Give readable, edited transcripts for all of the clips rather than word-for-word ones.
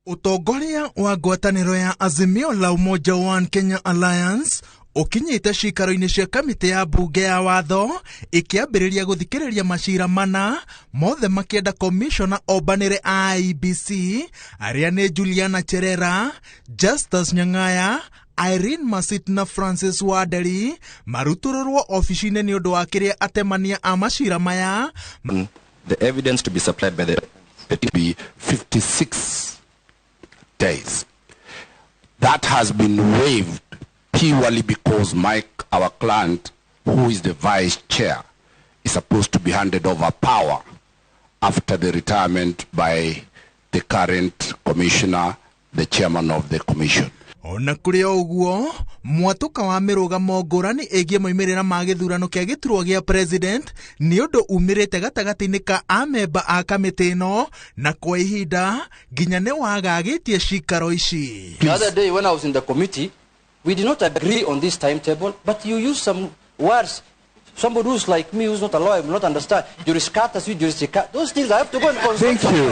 Utongoria wa ngwatanĩro ya Azimio la Umoja One Kenya Alliance ukinyite cikaro-inĩ cia kamĩtĩ ya mbunge ya watho ikiambĩrĩria gũthikĩrĩria macira mana mothe makĩenda komishona ombanĩre a IEBC arĩa nĩ Juliana Cherera, Justus Nyang'aya, Irene Masit na Francis Waderi marutururwo ofici-inĩ nĩ ũndũ wa kĩrĩa atemania a macira maya. The evidence to be supplied by the be 56 days. That has been waived purely because Mike, our client, who is the vice chair, is supposed to be handed over power after the retirement by the current commissioner, the chairman of the commission. Ona kũrĩ ũguo mwatuka wa mĩrũgamo ngũrani ĩgiĩ moimĩrĩra ma gĩthurano kĩa gĩturwa gĩa president nĩ ũndũ umĩrĩte gatagatĩ-inĩ ka amemba a kamĩtĩ ĩno na kwa ihinda nginya nĩ wagagĩtie cikaro ici. The other day when I was in the committee, we did not agree on this timetable, but you use some words. Somebody who's like me, who's not a lawyer, will not understand. Those things I have to go and consult. Thank you.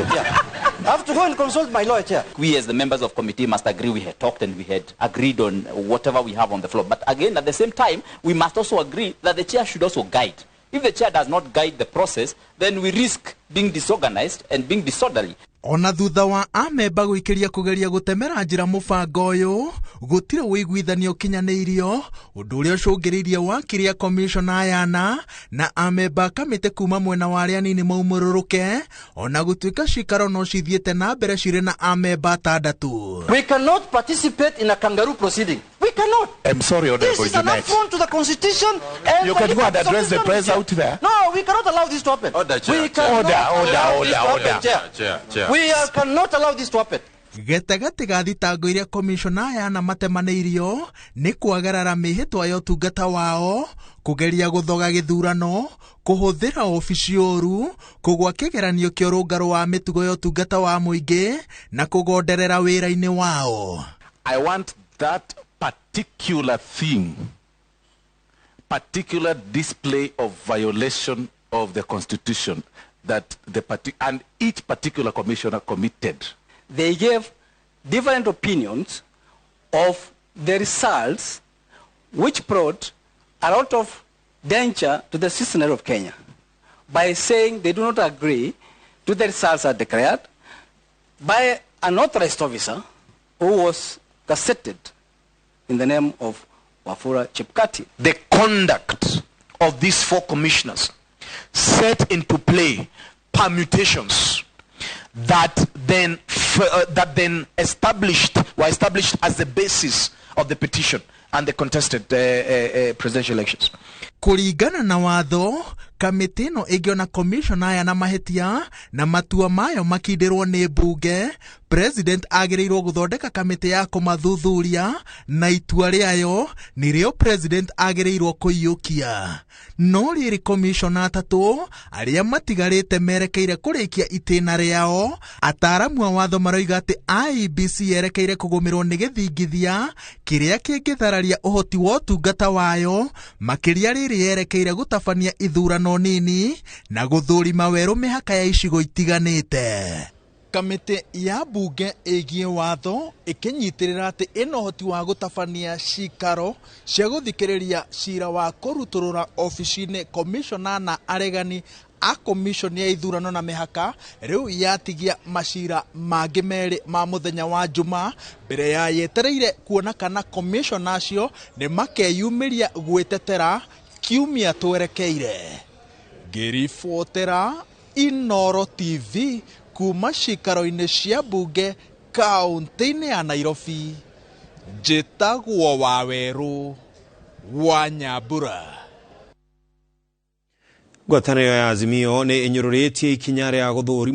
I have to go and consult my lawyer chair. We as the members of committee must agree. We had talked and we had agreed on whatever we have on the floor. But again, at the same time, we must also agree that the chair should also guide. If the chair does not guide the process, then we risk being disorganized and being disorderly. Ona thutha wa amemba gũikĩria kũgeria gũtemera njĩra mũbango ũyũ gũtirĩ wĩiguithanio kinyanĩirio ũndũ ũrĩa ũcũngĩrĩirie wakiri komishona yana na amemba kamĩtĩ kuma mwena wa arĩa anini maumũrũrũke ona gũtuĩka cikaro no cithiĩte na mbere cirĩ na amemba atandatũ. We cannot participate in a kangaroo proceeding. We cannot. I'm sorry, This is an affront to the constitution. And you can go and address the press out there. No, we cannot allow this to happen. Order. We cannot allow this to happen. Getagatĩ ga thitango iria komishona yana matemanĩirio nĩ kwagarara mĩhĩtwa ya ũtungata wao, kũgeria gũthoga gĩthurano, kũhũthĩra ofici ũru, kũgwa kĩgeranio kĩa ũrũngarũ wa mĩtugo ya ũtungata wa mũingĩ na kũgonderera wĩra-inĩ wao. I want that particular thing, particular display of violation of the constitution that and each particular commissioner committed. They gave different opinions of the results which brought a lot of danger to the citizenry of Kenya by saying they do not agree to the results that declared by an authorized officer who was gazetted in the name of Wafula Chepkati. The conduct of these four commissioners set into play permutations that then were established as the basis of the petition and the contested presidential elections. Kũringana na watho, kamĩtĩ ĩno ĩngĩona komishona aya na mahĩtia na matua mayo makindĩrwo nĩ mbunge, president agĩrĩirwo gũthondeka kamĩtĩ ya kũmathuthuria na itua rĩayo nĩrĩo president agĩrĩirwo kũiyũkia. No rĩrĩ komishona atatũ arĩa matigarĩte merekeire kũrĩkia itĩna rĩao, ataaramu a watho maroiga atĩ IEBC yerekeire kũgũmĩrwo nĩ gĩthingithia kĩrĩa kĩngĩthararia ũhoti wa ũtungata wayo, makĩria rĩrĩ yerekeire gũtabania ithurano nini na gũthũrima werũ mĩhaka ya icigo itiganĩte. Kamĩtĩ ya mbunge ĩgiĩ watho ĩkĩnyitĩrĩra atĩ ĩna ũhoti wa gũtabania cikaro cia gũthikĩrĩria cira wa kũrutũrũra ofici-inĩ komishona na aregani a komishoni ya ithurano na mĩhaka rĩu yatigia macira mangĩ merĩ ma mũthenya wa Juma mbere ya yetereire kuona kana komishona acio nĩ makeyumĩria gwĩtetera kiumia twerekeire. Ngĩribotera Inooro TV kuma cikaro-inĩ cia mbunge kaũntĩ-inĩ ya Nairobi, njĩtagwo Wawerũ wa Nyambura. Ngwatanĩro ya Azimio nĩ ĩnyũrũrĩtie ikinya rĩa gũthũrima